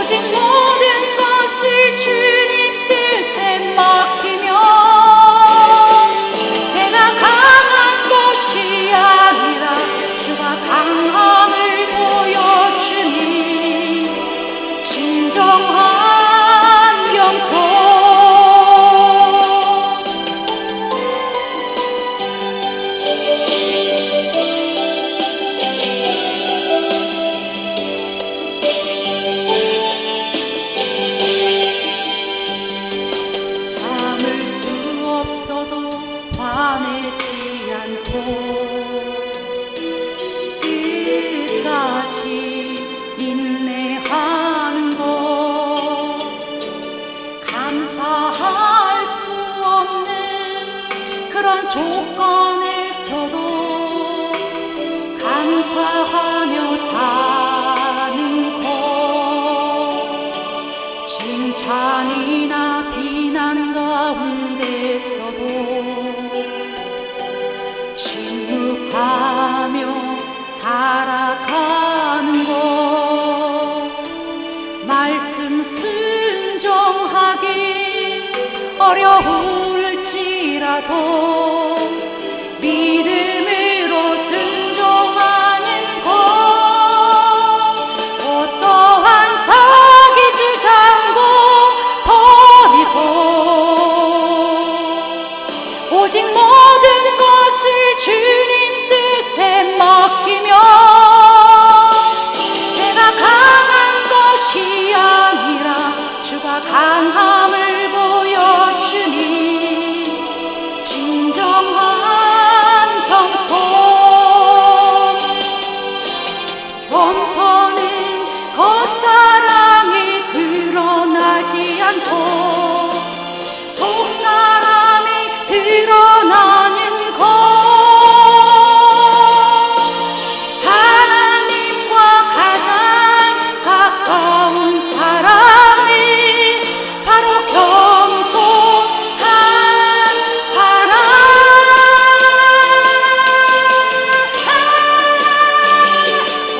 오직 모든 것을 주님 뜻에 맡기며 내가 강한 것이 아니라 주가 강함을 보여주니 진정한 겸손. 화내지 않고 끝까지 인내하는 것, 감사할 수 없는 그런 조건에서도 감사하며 사는 것, 칭찬이나 비난 가운데서도 침묵하며 살아가는 것, 말씀 순종하기 어려울지라도 믿음으로 순종하는 것, 어떠한 자기 주장도 버리고 오직 모든 것을 주님 뜻에 맡기며 내가 강한 것이 아니라 주가 강함을 보여주니 진정한 겸손. 겸손은 겉사람이 드러나지 않고 속사람이 드러나는 것, 하나님과 가장 가까운 사람이 바로 겸손한 사람.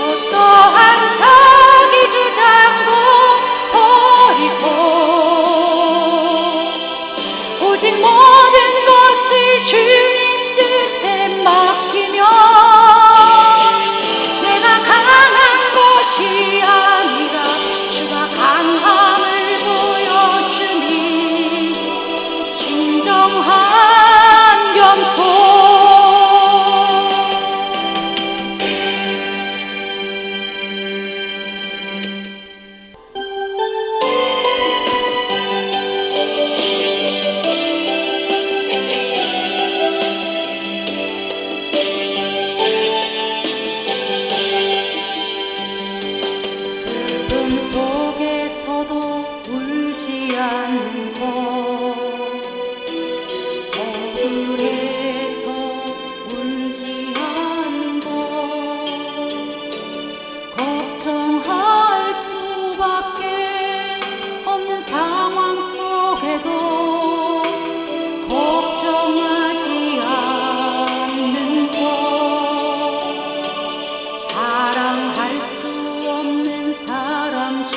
어떠한 자기 주장도 버리고 오직 모든 것을 주님 뜻에 맡기며 내가 강한 것이 아니라 주가 강함을 보여주니 진정한 겸손. 슬픔 속에서도 울지 않는 것, 억울해서 울지 않는 것, 걱정할 수밖에 없는 상황 속에도 걱정하지 않는 것, 사랑할 수 없는 사람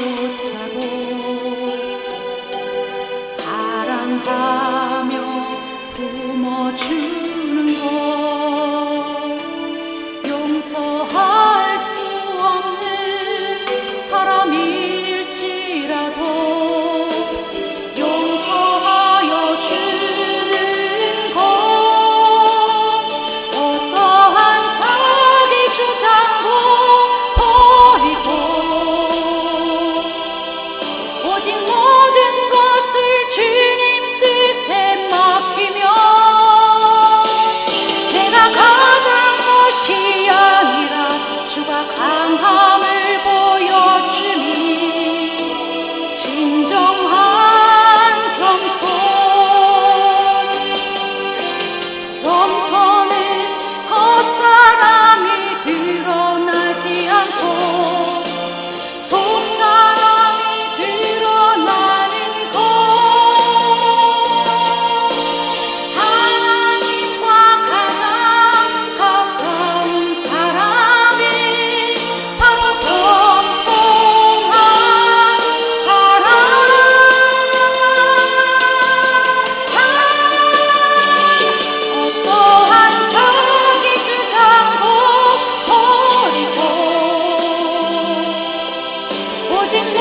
오직 모든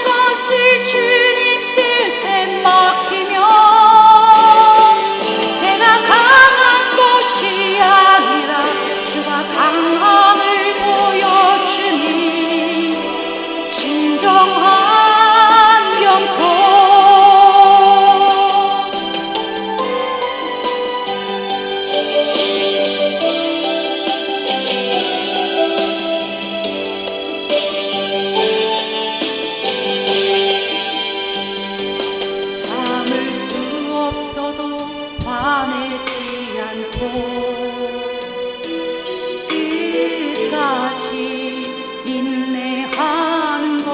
것을 주님 뜻에 맡기며 내가 강한 것이 아니라 주가 강함을 보여주니 진정한 겸손. 화내지 않고 끝까지 인내하는 것,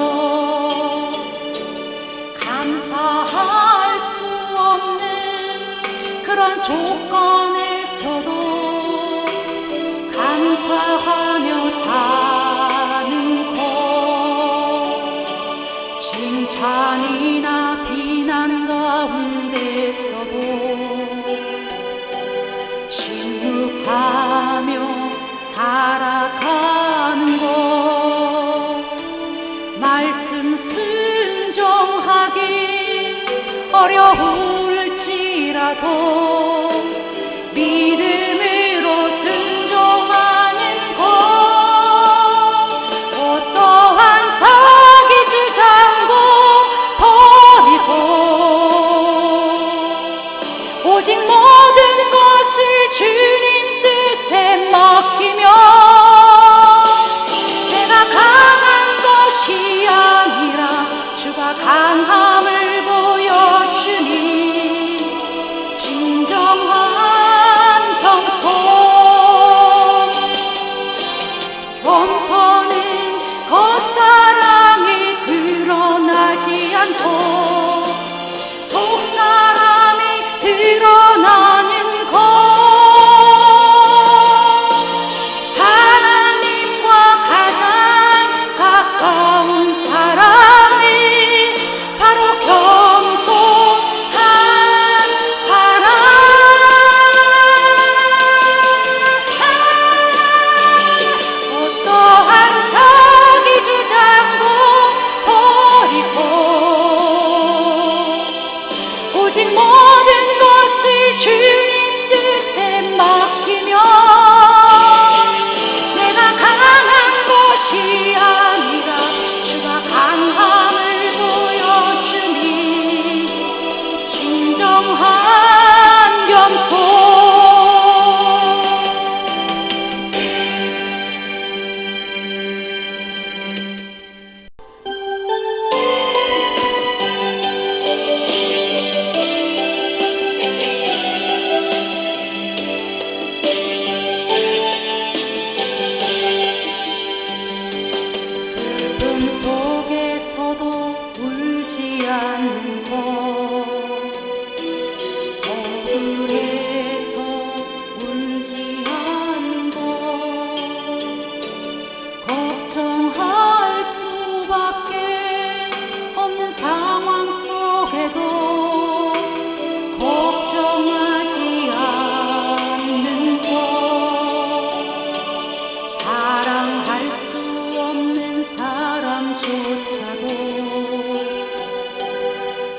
감사할 수 없는 그런 조건에서도 감사하며 사는 것, 칭찬이나 비난 가운데서도 침묵하며 살아가는 것, 말씀 순종하기 어려울지라도 믿음으로 순종하는 것, 어떠한 자기 주장도 버리고 오직 모든 것을 주님 뜻에 맡기며 내가 강한 것이 아니라 주가 강함을 보여주니 진정한 겸손. 겸손은 겉사람이 드러나지 않고 속사람이 드러나는 것, 하나님과 가장 가까운 사람이 바로 겸손한 사람. 어떠한 자기 주장도 버리고 오직 모든 것을 주님 뜻에 맡기며 내가 강한 것이 아니라 주가 강함을 보여주니 진정한 겸손. 슬픔 속에서도 울지 않는 것, 억울해서 울지 않는 것, 걱정할 수밖에 없는 상황 속에도 걱정하지 않는 것, 사랑할 수 없는 사람조차도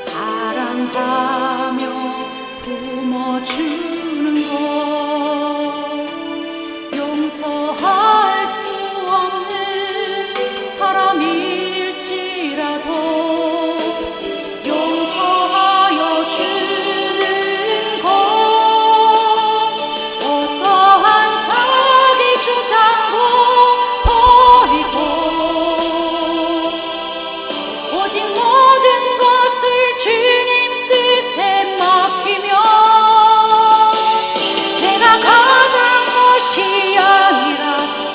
사랑하며 품어주는 것, 용서할 수 없는 사람일지라도 용서하여 주는 것, 어떠한 자기 주장도 버리고 오직 모든 것을 주님 뜻에 맡기며 내가 가장 것이 아니라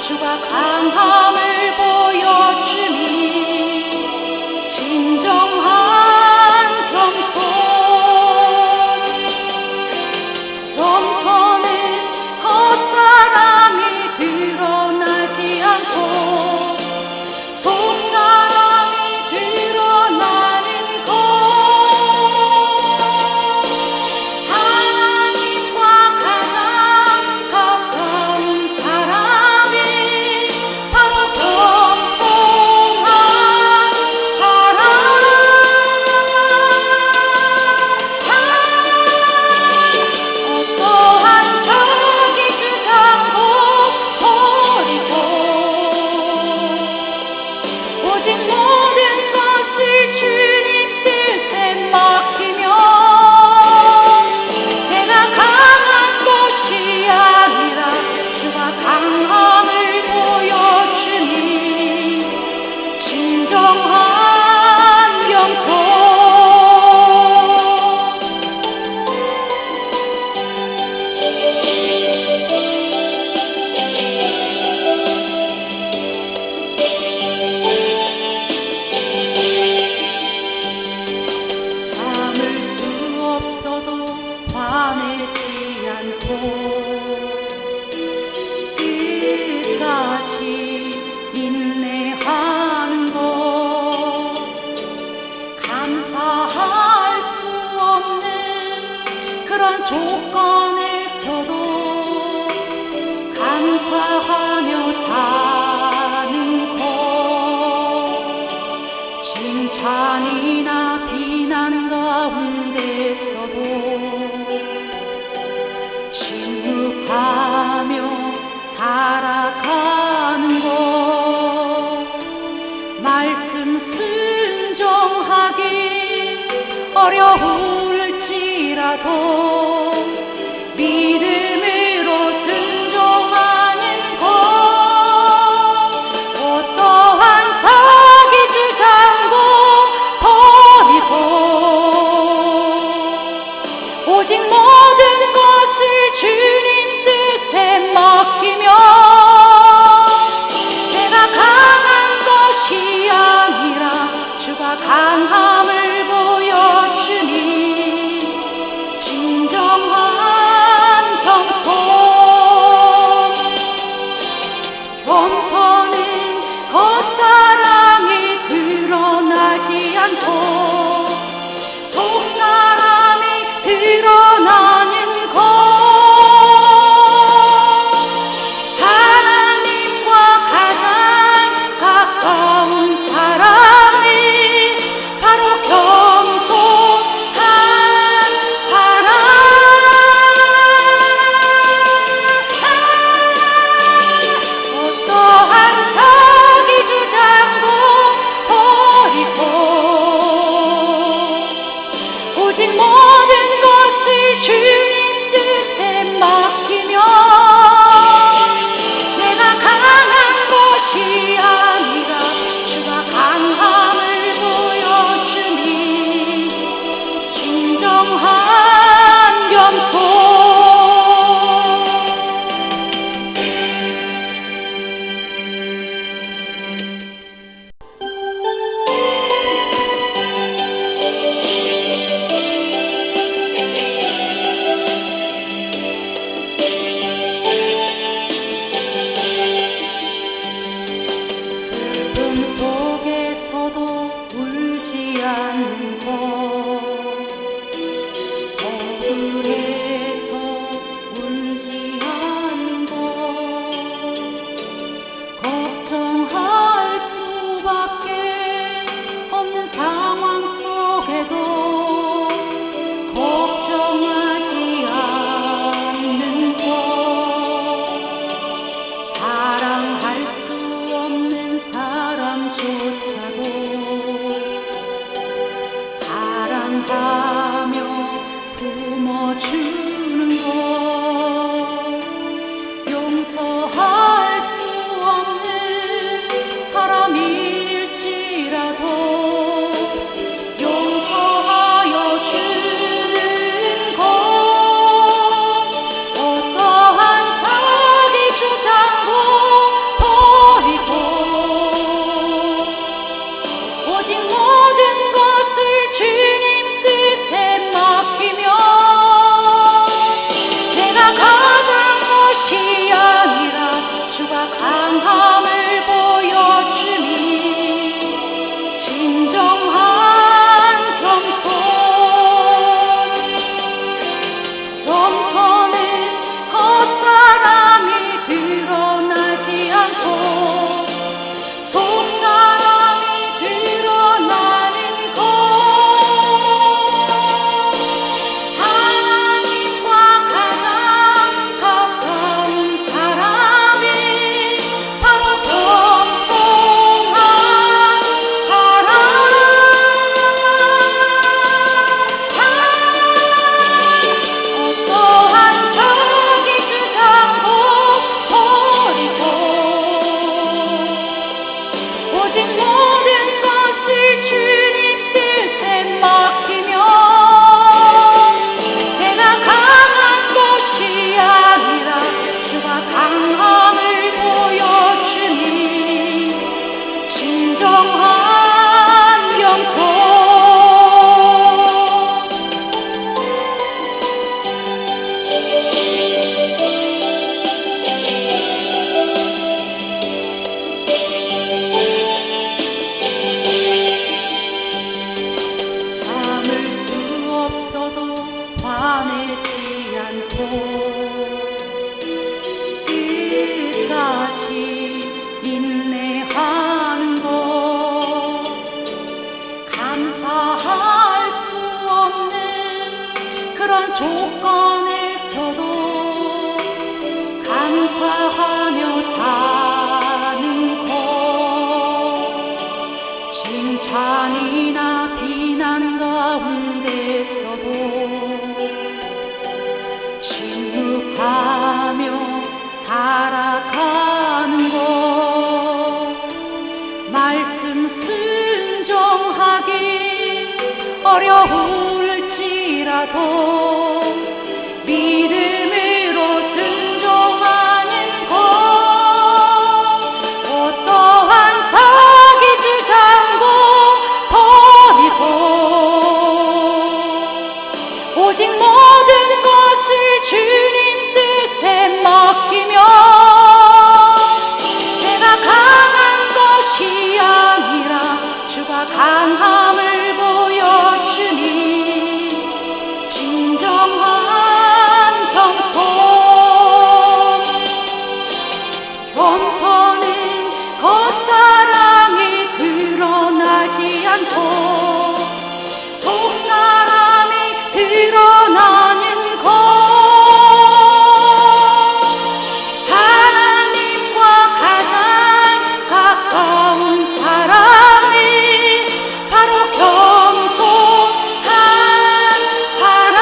주가 강함을 보여주니 진정한 겸손. 겸손은 겉사람이 드러나지 않고 속사람이 드러나 그런 조건에서도 감사하며 사는 것, 칭찬이나 비난 가운데서도 침묵하며 살아가는 것, 말씀 순종하기 어려울지라도 믿음으로 순종하는 것, 어떠한 자기 주장도 버리고 오직 모든 것을 주님 뜻에 맡기며 내가 강한 것이 아니라 주가 강함을 보여주니 진정한 겸손은 겉사람이 드러나지 않고 속사람이 드러나는 것, 하나님과 가장 가까운 사람이 바로 겸손한 사람. 어떠한 자기 주장도 버리고 오직 모든 것을 주님 뜻에 맡기며 내가 강한 것이 아니라 주가 강함을 보여주니 진정한 겸손. 슬픔 속에서도 울지 않는 것, 억울해서 울지 않는 것, 걱정할 수밖에 없는 상황 속에도 걱정하지 않는 것, 사랑할 수 없는 사람조차도 조건에서도 감사하며 사는 것, 칭찬이나 비난 가운데서도 침묵하며 살아가는 것, 말씀 순종하기 어려울지라도 믿음으로 순종하는 것, 어떠한 자기 주장도 버리고 오직 모든 것을 주님 뜻에 맡기며 내가 강한 것이 아니라 주가 강함을 보여주니 진정한 겸손은 겉사람이 드러나지 않고 속사람이 드러나는 것, 하나님과 가장 가까운 사람이 바로 겸손한 사람.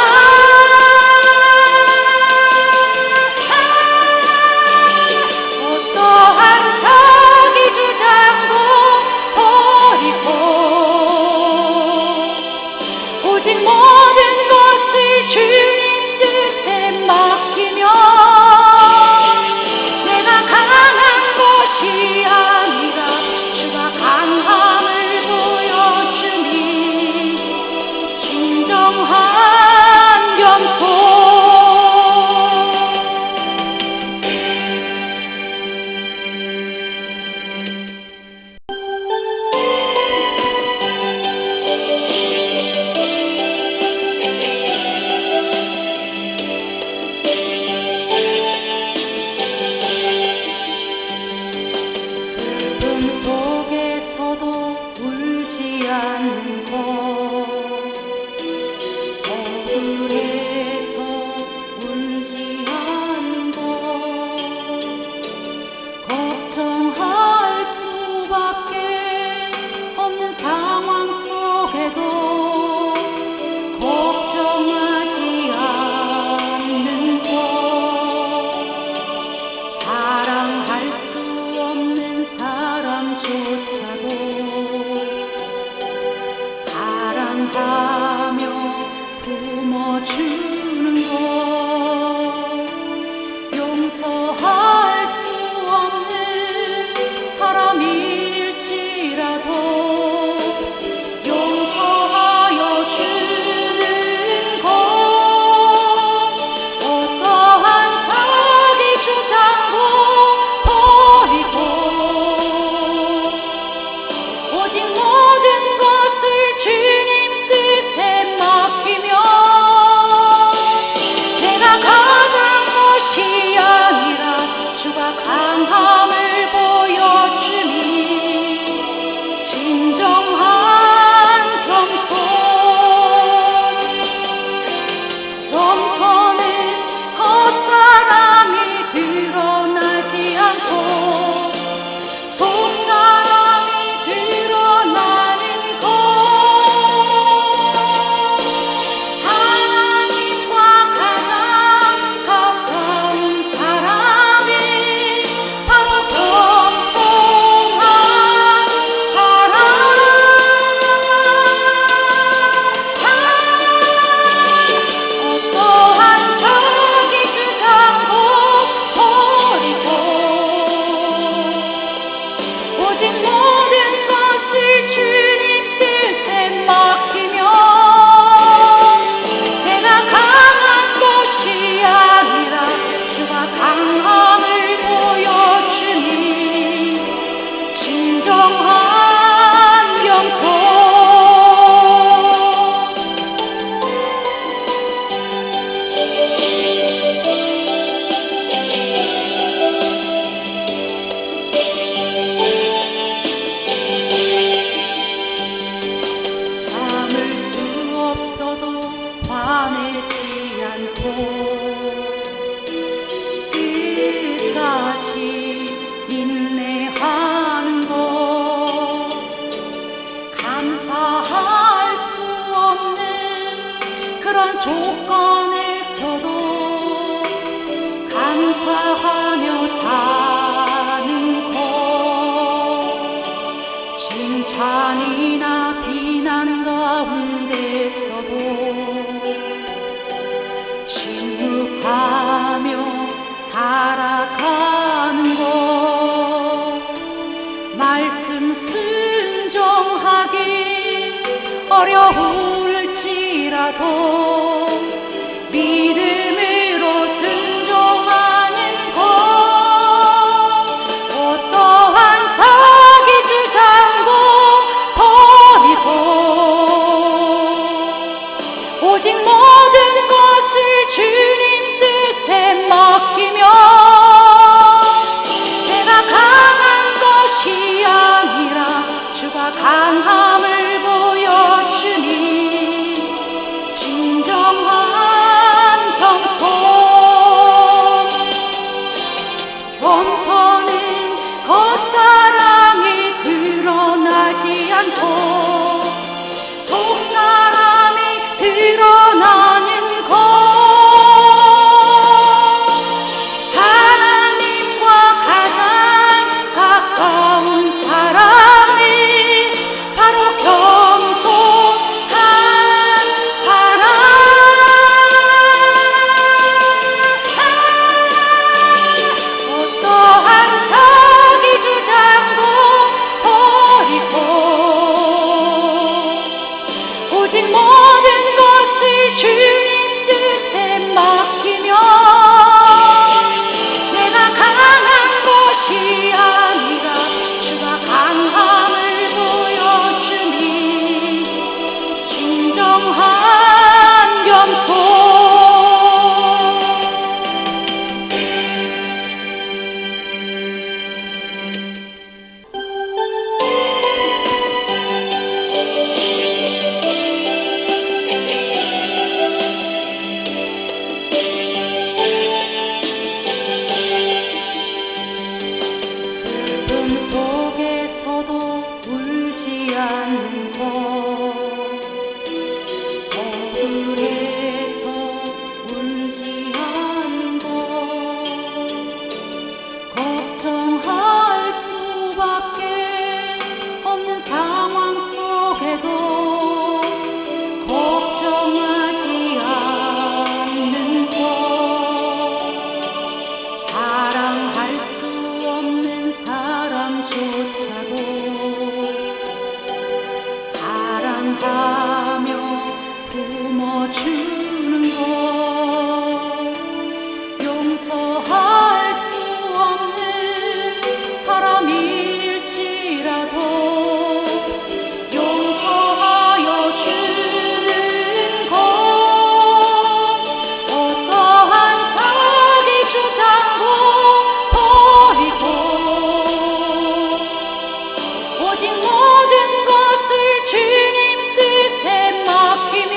어떠한 자기 주장도 버리고 오직 모든 것을 주님 뜻에 맡기며 내가 강한 것이 아니라 주가 강함을 보여주니 진정한 겸손. 슬픔 속에서도 울지 않는 것, 억울해서 울지 않는 것, 걱정할 수밖에 없는 상황 속에도 걱정하지 않는 것, 사랑할 수 없는 사람조차도 사랑하며 품어주는 것, 용서할 수 없는 사람일지라도 용서하여 주는 것, 어떠한 자기 주장도 버리고 오직 모든 것을 주님 뜻에 맡기며 그런 조건에서도 감사하며 사는 것, 칭찬이나 비난 가운데서도 침묵하며 살아가는 것, 말씀 순종하기 어려울지라도 믿음으로 순종하는 것, 어떠한 자기 주장도 버리고 오직 모든 것을 주님 뜻에 맡기며 내가 강한 것이 아니라 주가 강함을 보여주니 진정한 겸손은 겉사람이 드러나지 않고 속사람이 드러나는 것, 하나님과 가장 가까운 사람이 바로 겸손한 사람. 어떠한 자기 주장도 버리고 오직 모든 것을 주님 뜻에 맡기며 내가 강한 것이 아니라 주가 강함을 보여주니 진정한 겸손. 슬픔 속에서도 울지 않는 것, 억울해서 울지 않는 것, 걱정할 수밖에 없는 상황 속에도 걱정하지 않는 것, 사랑할 수 없는 사람조차도 사랑하며 품어주는 것, 용서할 수 없는 사람일지라도 용서하여 주는 것, 어떠한 자기 주장도 버리고 오직 모든 것을 주님 뜻에 맡기며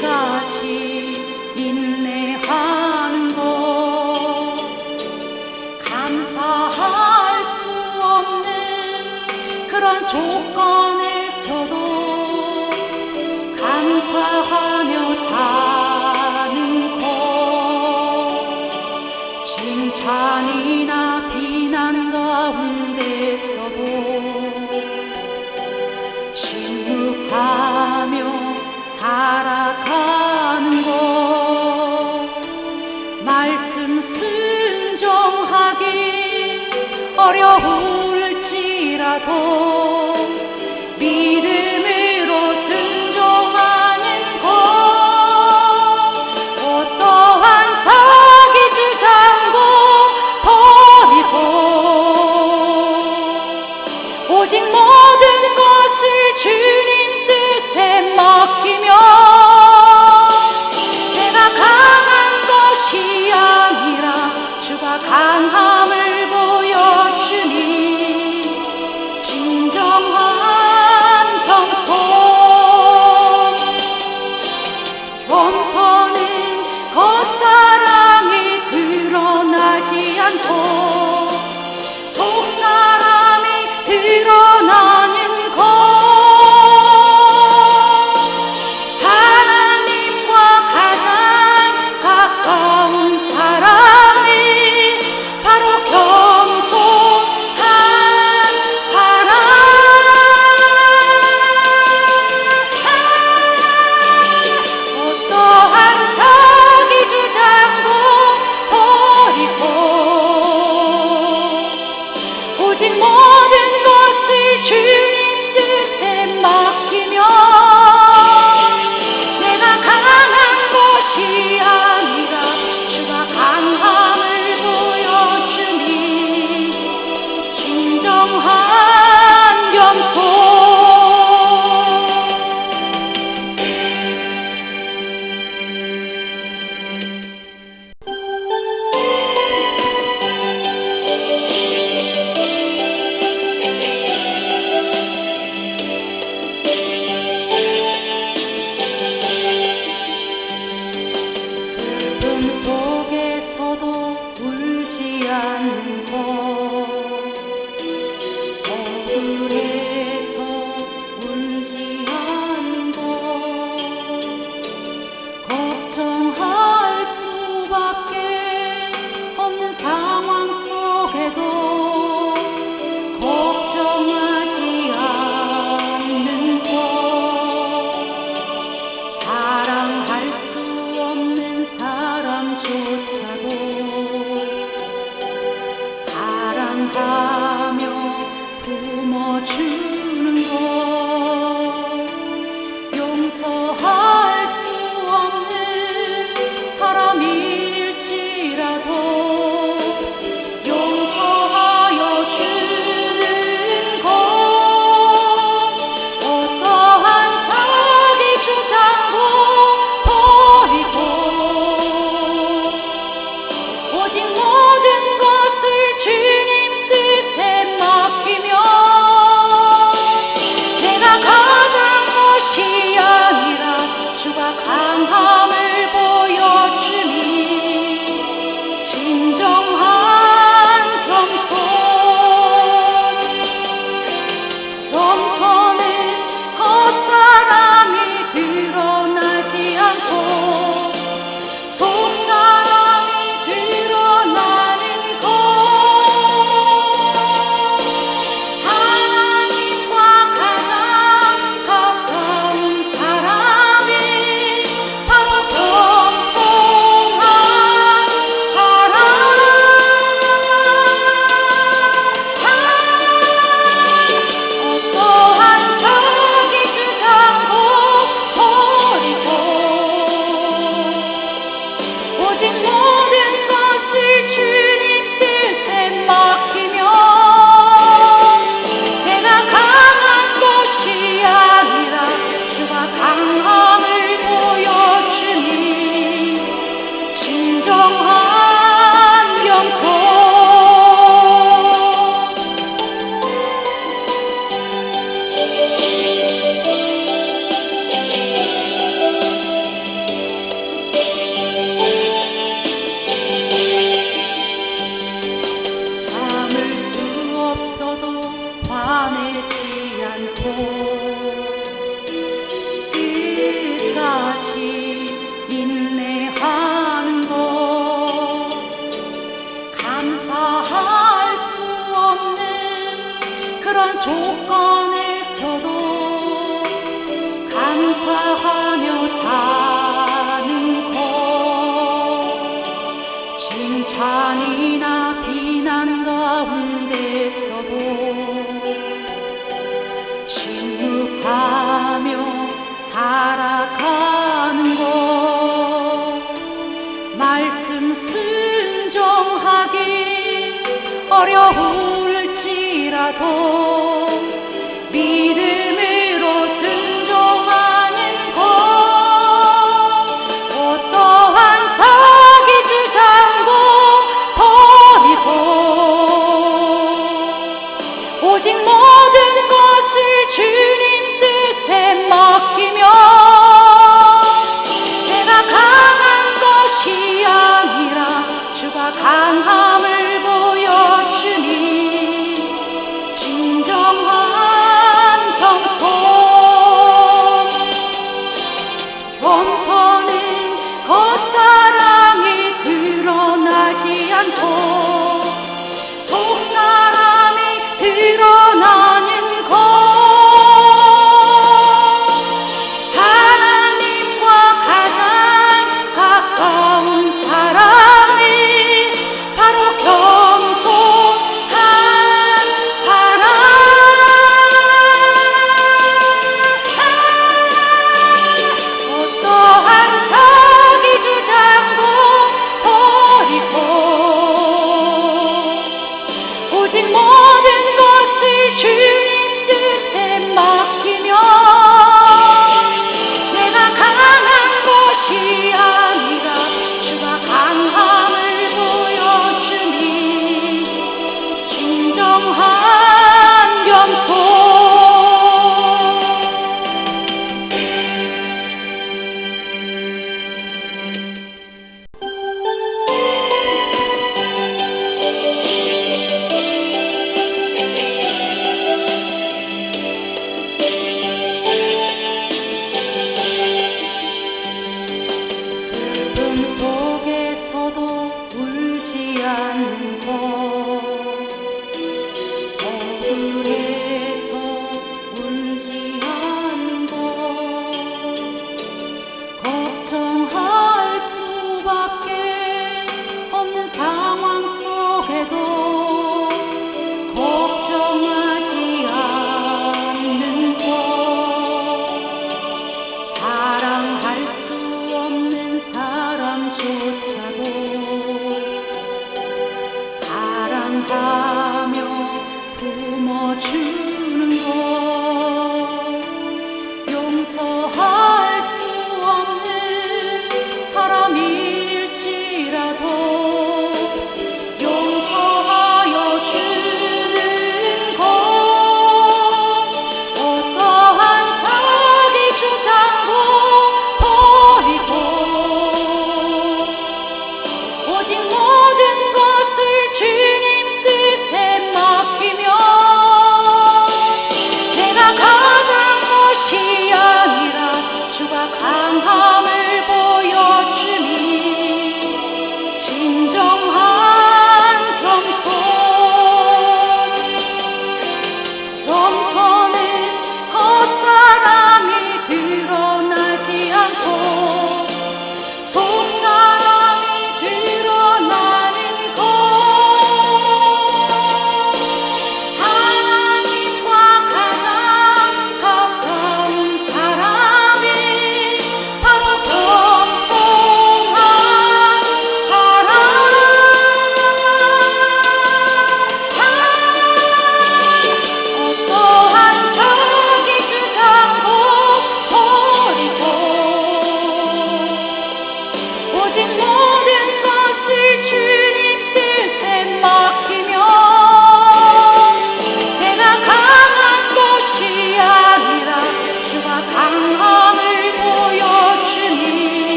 끝까지 인내하는 것 감사할 수 없는 그런 조건에서도 감사하며 사는 것 칭찬이나 비난 가운데서도 침묵하며 살아가는 것 말씀 순종하기 어려울지라도 믿음으로 순종하는 것 어떠한 자기 주장도 버리고 오직 모든 것을 주님 뜻에 맡기며 내가 강한 것이 아니라 주가 강함을 보여주니 진정한 겸손은 겉사람이 드러나지 않고 속사람이 드러나는 것 하나님과 가장 가까운 사람이 바로 겸손한 사람 어떠한 자기 주장도 버리고 오직 모든 것을 주님 뜻에 맡기며 내가 강한 것이 아니라 주가 강함을 보여주니 진정한 겸손 슬픔 속에서도 울지 않는 것 억울해서 울지 않는 것 걱정할 수밖에 없는 상황 속에도 걱정하지 않는 것 사랑할 수 없는 사람조차도 사랑하며 품어주는 것 용서할 수 없는 사람일지라도 용서하여 주는 것 어떠한 자기 주장도 버리고 오직 모든 것을 주님 뜻에 맡기며 그런 조건에서도 감사하며 사는 것, 칭찬이나 비난 가운데서도 침묵하며 살아가는 것, 말씀 순종하기 어려울지라도 믿음으로 순종하는 것, 어떠한 자기 주장도 버리고 오직 모든 것을 주님 뜻에 맡기며 내가 강한 것이 아니라 주가 강함을 보여주니 진정한 겸손은 겉사람이 드러나지 않고 속사람이 드러나는 것, 하나님과 가장 가까운 사람이 바로 겸손한 사람. 어떠한 자기 주장도 버리고 오직 모든 것을 주님 뜻에 맡기며 내가 강한 것이 아니라 주가 강함을 보여주니 진정한 겸손. 슬픔 속에서도 울지 않는 것, 억울해서 울지 않는 것, 걱정할 수밖에 없는 상황 속에도 걱정하지 않는 것, 사랑할 수 없는 사람조차도 사랑하며 품어주는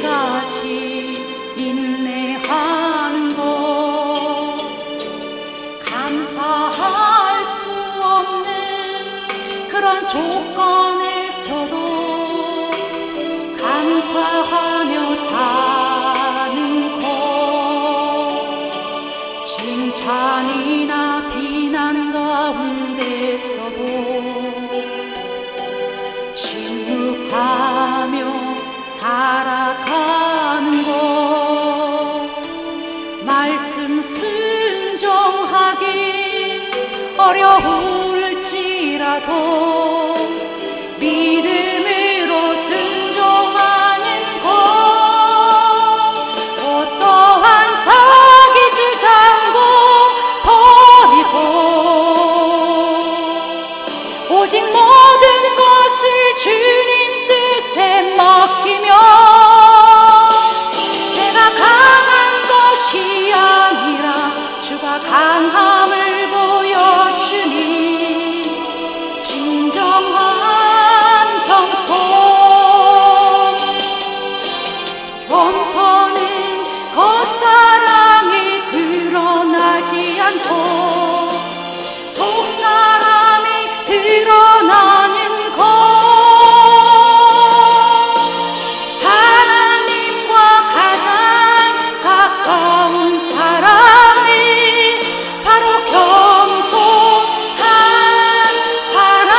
끝까지 인내하는 것 감사할 수 없는 그런 조건에서도 감사하며 사는 것 칭찬이나 비난 가운데서도 침묵하며 살아가는 것 말씀 순종하기 어려울지라도 믿음으로 순종하는 것 어떠한 자기 주장도 버리고 오직 모든 것을 주님 뜻에 맡기며 내가 강한 것이 아니라 주가 강함을 보여주니 진정한 겸손은 겉사람이 드러나지 않고 속사람이 드러나는 것 하나님과 가장 가까운 사람이 바로 겸손한 사람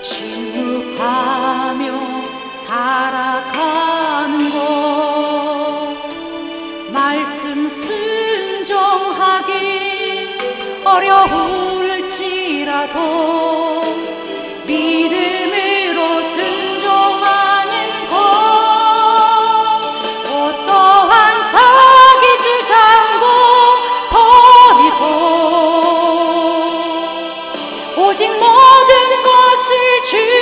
침묵하며 살아가는 것, 말씀 순종하기 어려울지라도 믿음으로 순종하는 것, 어떠한 자기 주장도 버리고 오직 모든 것을 주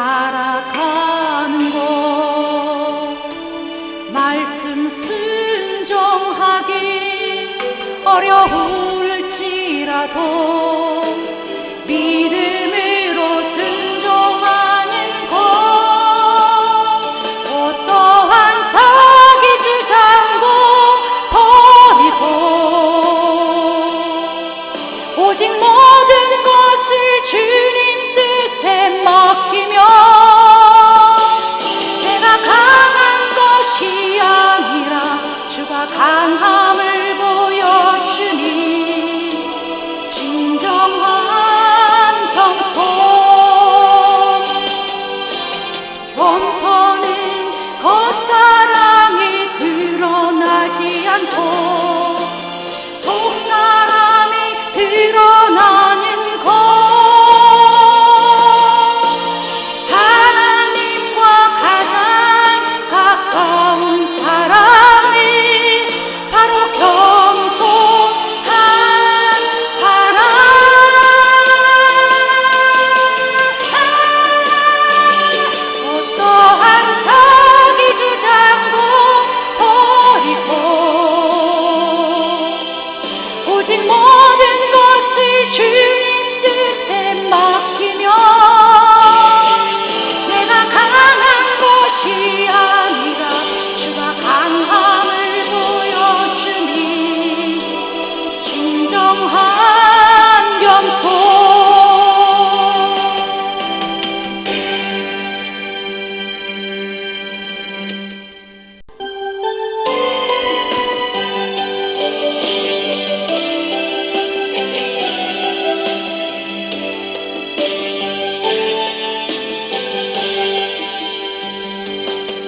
살아가는 것, 말씀 순종하기 어려울지라도 믿음으로 순종하는 것, 어떠한 자기 주장도 버리고 오직 모든 것을 주님 뜻에 맡기며 내가 강한 것이 아니라 주가 강함을 보여주니 진정한 겸손은 겉사람이 드러나지 않고 속사람이 드러나는 것, 하나님과 가장 가까운 사람이 바로 겸손한 사람. 어떠한 자기 주장도 버리고 오직 모든 것을 주님 뜻에 맡기며 내가 강한 것이 아니라 주가 강함을 보여주니 진정한 겸손.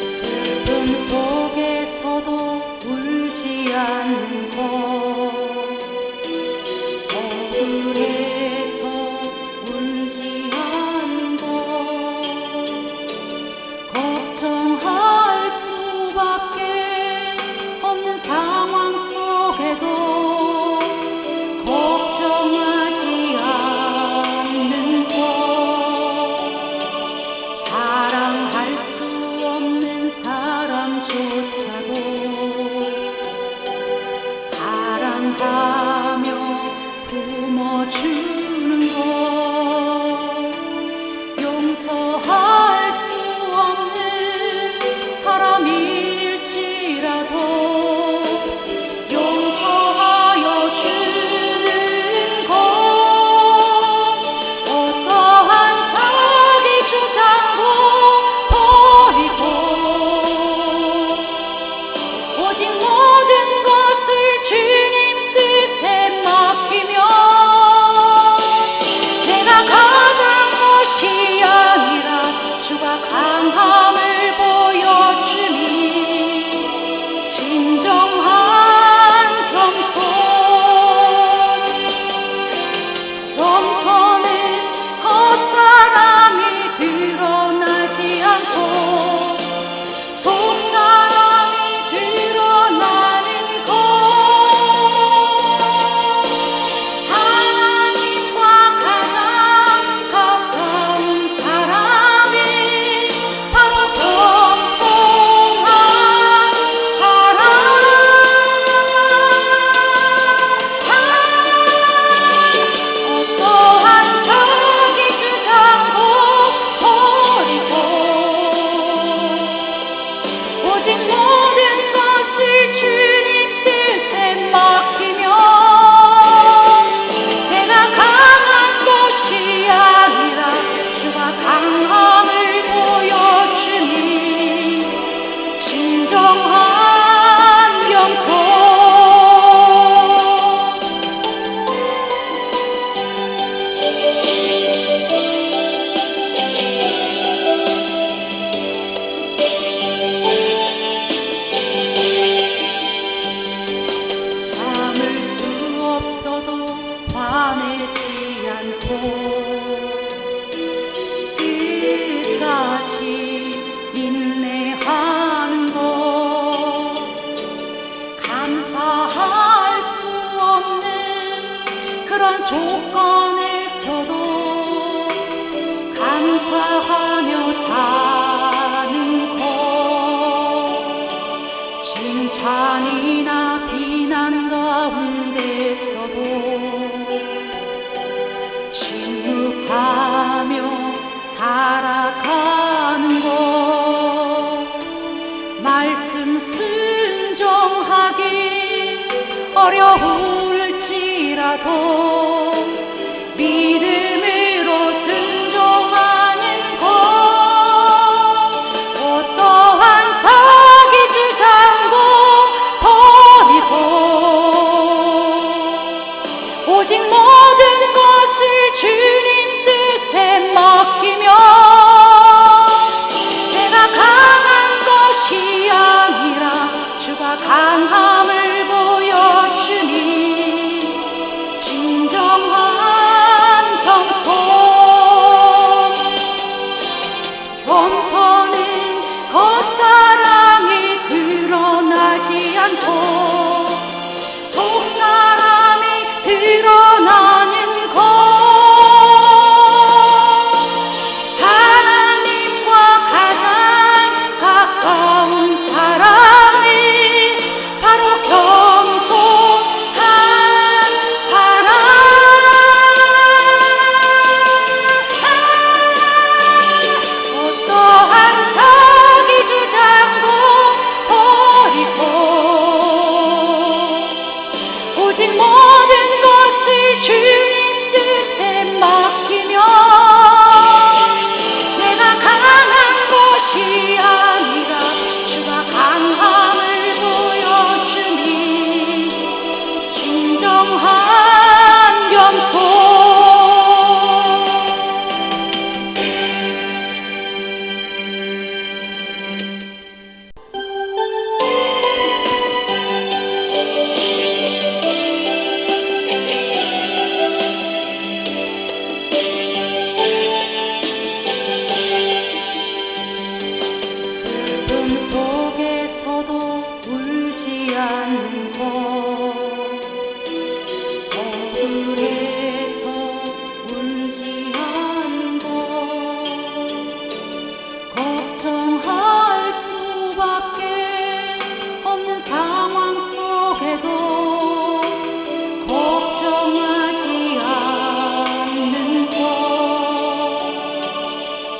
슬픔 속에서도 울지 않는 것, 억울해서 울지 않는 것, 걱정할 수밖에 없는 상황 속에도 걱정하지 않는 것, 사랑할 수 없는 사람조차도 사랑하며 품어주는 것, 용서할 수 없는 사람일지라도 용서하여 주는 것, 어떠한 자기 주장도 버리고 오직 모든 것을 주님 뜻에 맡기며 내가 가장 것이 아니라 주가 강함을 보여주니 진정한 겸손은 겉사람이 드러나지 않고 속사람이 드러나는 것, 하나님과 가장 가까운 사람이 바로 겸손한 사람. 어떠한 자기 주장도 버리고 오직 모든 것을 주님 뜻에 맡기며 내가 강한 것이 아니라 주가 강함을 보여주니 진정한 겸손. 참을 수 없어도 화내지 않고 끝까지 인내하는 것, 감사할 수 없는 그런 조건에서도 감사하며 어려울지라도 믿음으로 순종하는 것, 어떠한 자기 주장도 버리고 오직 모든 것을 주님 뜻에 맡기며 내가 강한 것이 아니라 주가 강함을 보여주니 진정한 겸손. 겸손은 겉사람이 드러나지 않고 속사람이 드러나는 것, 하나님과 가장 가까운 사람이 바로 겸손한 사람. 어떠한 자기 주장도 버리고 오직 모든 것을 주님 뜻에 맡기며 내가 강한 것이 아니라 주가 강함을 보여주니 진정한 겸손. 슬픔 속에서도 울지 않는 것, 억울해서 울지 않는 것, 걱정할 수밖에 없는 상황 속에도 걱정하지 않는 것,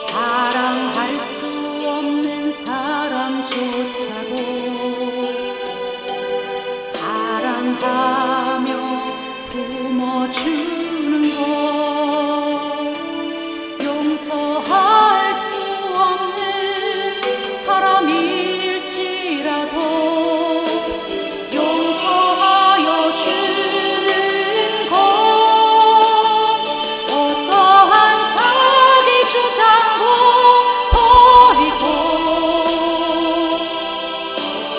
사랑할 수 없는 사람조차도 사랑하며 품어주는 것, 용서할 수 없는 사람일지라도 용서하여 주는 것, 어떠한 자기 주장도 버리고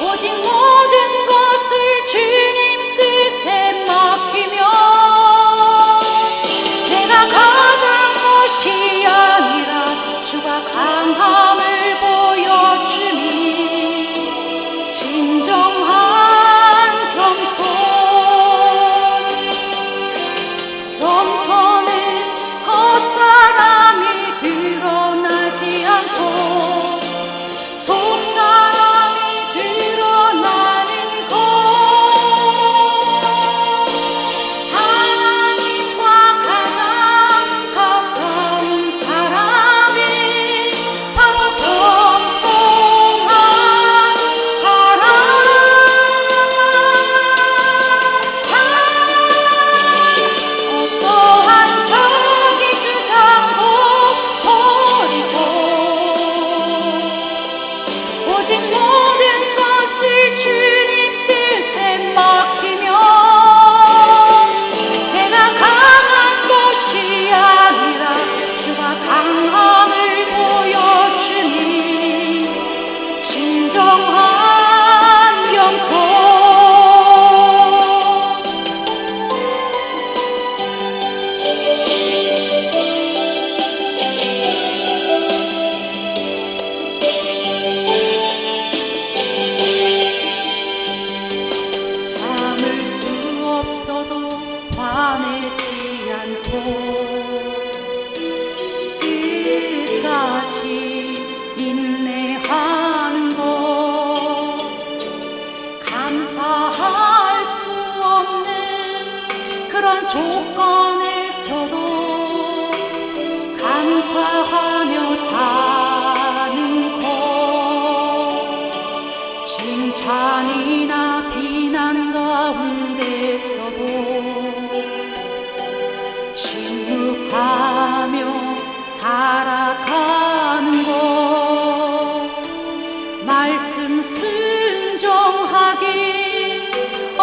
오직 모든 것을 주님 뜻에 맡기며 내가 가장 것이 아니라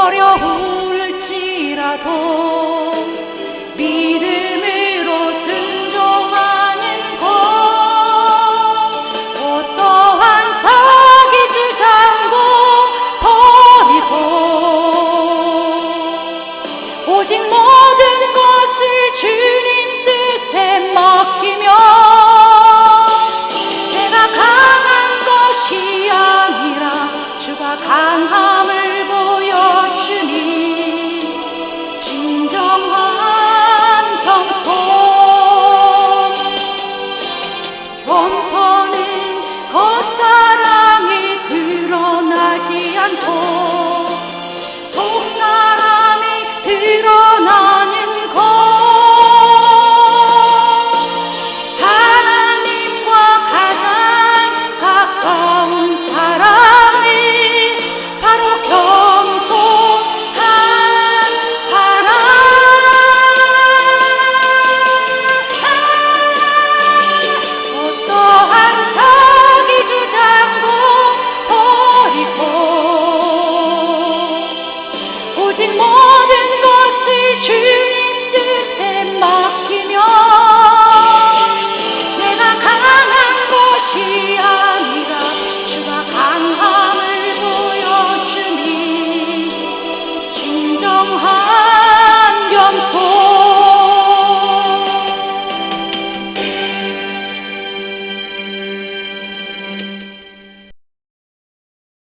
어려울지라도